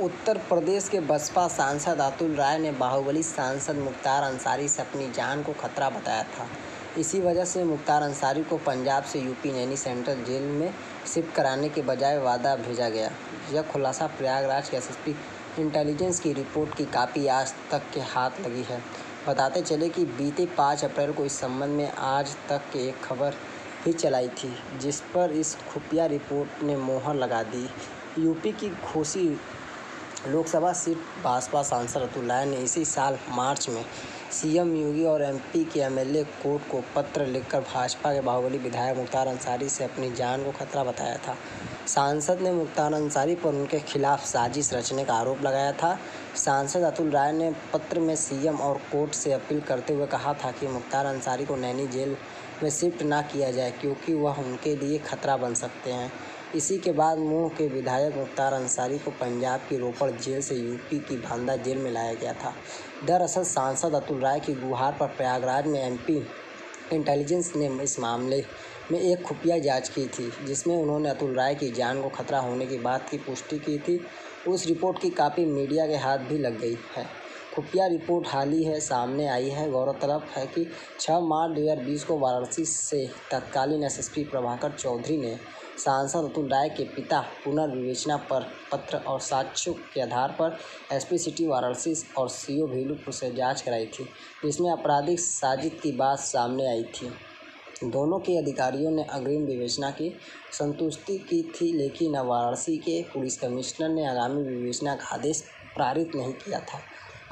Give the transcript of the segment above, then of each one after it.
उत्तर प्रदेश के बसपा सांसद अतुल राय ने बाहुबली सांसद मुख्तार अंसारी से अपनी जान को खतरा बताया था। इसी वजह से मुख्तार अंसारी को पंजाब से यूपी नैनी सेंट्रल जेल में शिफ्ट कराने के बजाय वादा भेजा गया। यह खुलासा प्रयागराज के एसएसपी इंटेलिजेंस की रिपोर्ट की कॉपी आज तक के हाथ लगी है। बताते चले कि बीते 5 अप्रैल को इस संबंध में आज तक के एक खबर भी चलाई थी, जिस पर इस खुफिया रिपोर्ट ने मोहर लगा दी। यूपी की घोसी लोकसभा सीट भाजपा सांसद अतुल राय ने इसी साल मार्च में सीएम योगी और एमपी के एमएलए कोर्ट को पत्र लिखकर भाजपा के बाहुबली विधायक मुख्तार अंसारी से अपनी जान को खतरा बताया था। सांसद ने मुख्तार अंसारी पर उनके खिलाफ साजिश रचने का आरोप लगाया था। सांसद अतुल राय ने पत्र में सीएम और कोर्ट से अपील करते हुए कहा था कि मुख्तार अंसारी को नैनी जेल में शिफ्ट ना किया जाए, क्योंकि वह उनके लिए खतरा बन सकते हैं। इसी के बाद मूल के विधायक मुख्तार अंसारी को पंजाब की रोपड़ जेल से यूपी की बांदा जेल में लाया गया था। दरअसल सांसद अतुल राय की गुहार पर प्रयागराज में एमपी इंटेलिजेंस ने इस मामले में एक खुफिया जांच की थी, जिसमें उन्होंने अतुल राय की जान को खतरा होने की बात की पुष्टि की थी। उस रिपोर्ट की कॉपी मीडिया के हाथ भी लग गई है। खुफिया रिपोर्ट हाल ही है सामने आई है। गौरतलब है कि 6 मार्च 2020 को वाराणसी से तत्कालीन एसएसपी प्रभाकर चौधरी ने सांसद अतुल राय के पिता पुनर्विवेचना पर पत्र और साक्ष्यों के आधार पर एसपी सिटी वाराणसी और सीओ भेलूपुर से जांच कराई थी, जिसमें आपराधिक साजिश की बात सामने आई थी। दोनों के अधिकारियों ने अग्रिम विवेचना की संतुष्टि की थी, लेकिन वाराणसी के पुलिस कमिश्नर ने आगामी विवेचना का आदेश पारित नहीं किया था।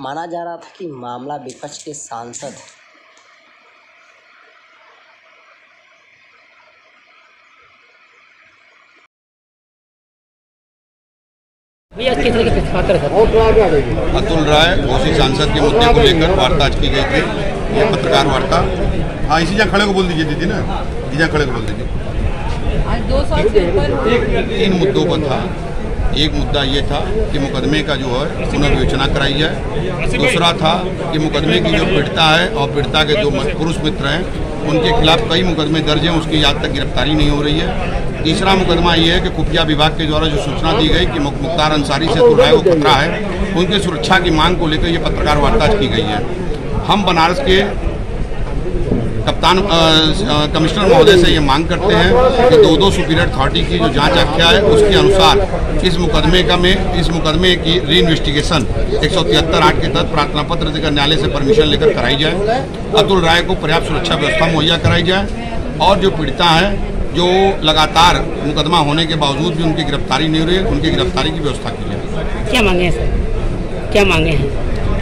माना जा रहा था कि मामला विपक्ष के सांसद अतुल राय घोसी सांसद के मुद्दे को लेकर वार्ता आज की गई थी। ये पत्रकार वार्ता, हाँ इसी जगह खड़े को बोल दीजिए दीदी ना, इसी जगह खड़े को बोल दीजिए। 3 मुद्दों पर था। एक मुद्दा ये था कि मुकदमे का जो है पुनर्विवेचना कराई जाए। दूसरा था कि मुकदमे की जो पीड़िता है और पीड़िता के जो पुरुष मित्र हैं उनके खिलाफ कई मुकदमे दर्ज हैं, उसकी आज तक गिरफ्तारी नहीं हो रही है। तीसरा मुकदमा ये है कि खुफिया विभाग के द्वारा जो सूचना दी गई कि मुख्तार अंसारी से अतुल राय को खतरा है, उनकी सुरक्षा की मांग को लेकर ये पत्रकार वार्ता की गई है। हम बनारस के कप्तान कमिश्नर महोदय से ये मांग करते हैं कि 2 सुपीरियर अथॉरिटी की जो जांच आख्या है उसके अनुसार इस मुकदमे की री इन्वेस्टिगेशन 173(8) के तहत प्रार्थना पत्र देकर न्यायालय से परमिशन लेकर कराई जाए। अतुल राय को पर्याप्त सुरक्षा व्यवस्था मुहैया कराई जाए और जो पीड़िता है जो लगातार मुकदमा होने के बावजूद भी उनकी गिरफ्तारी नहीं हो रही है, उनकी गिरफ्तारी की व्यवस्था की जाए। क्या मांगे हैं सर? क्या मांगे हैं?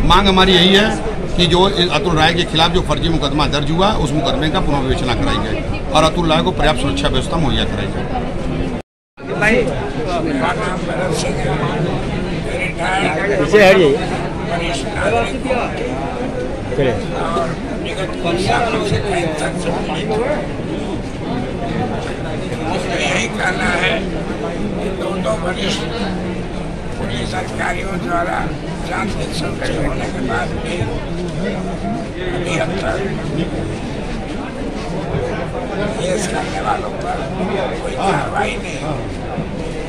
मांग हमारी यही है कि जो अतुल राय के खिलाफ जो फर्जी मुकदमा दर्ज हुआ उस मुकदमे का पुनर्विवेचना कराई जाए और अतुल राय को पर्याप्त सुरक्षा व्यवस्था मुहैया कराई जाए। यही कहना है कि 2 वरिष्ठ पुलिस अधिकारियों द्वारा जांच शुरू होने के बाद भी अभी अब तक केस करने वालों पर कोई कार्रवाई नहीं,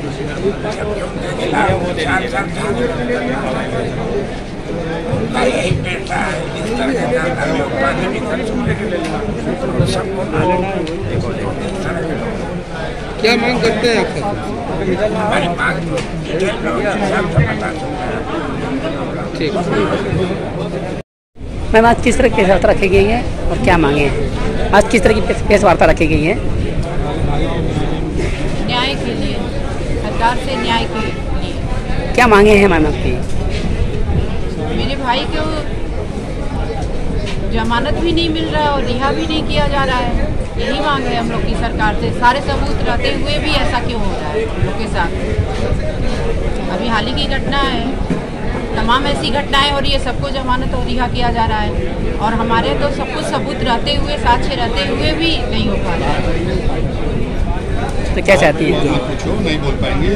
जबकि उनके खिलाफ 4 यही बेटा है। इस तरह के जानकारी लोग बातें भी कर चुके हैं, सबको क्या मांग करते हैं आप? हमारी मांग डिटेल में बता सकते हैं। ठीक। मैम आज किस तरह की प्रेस वार्ता रखी गई है और क्या मांगे हैं? आज किस तरह की प्रेस वार्ता रखी गई है? न्याय के लिए, सरकार से न्याय के लिए। क्या मांगे हैं मैम आपकी? मेरे भाई को जमानत भी नहीं मिल रहा है और रिहा भी नहीं किया जा रहा है। यही मांग है हम लोग की सरकार से। सारे सबूत रहते हुए भी ऐसा क्यों हो रहा है हम लोग के साथ? अभी हाल ही की घटना है, तमाम ऐसी घटनाएं हो रही है, सबको जमानत और रिहा किया जा रहा है और हमारे तो सब कुछ सबूत रहते हुए, साक्ष्य रहते हुए भी नहीं हो पा रहा है। तो क्या चाहती है? नहीं बोल पाएंगे।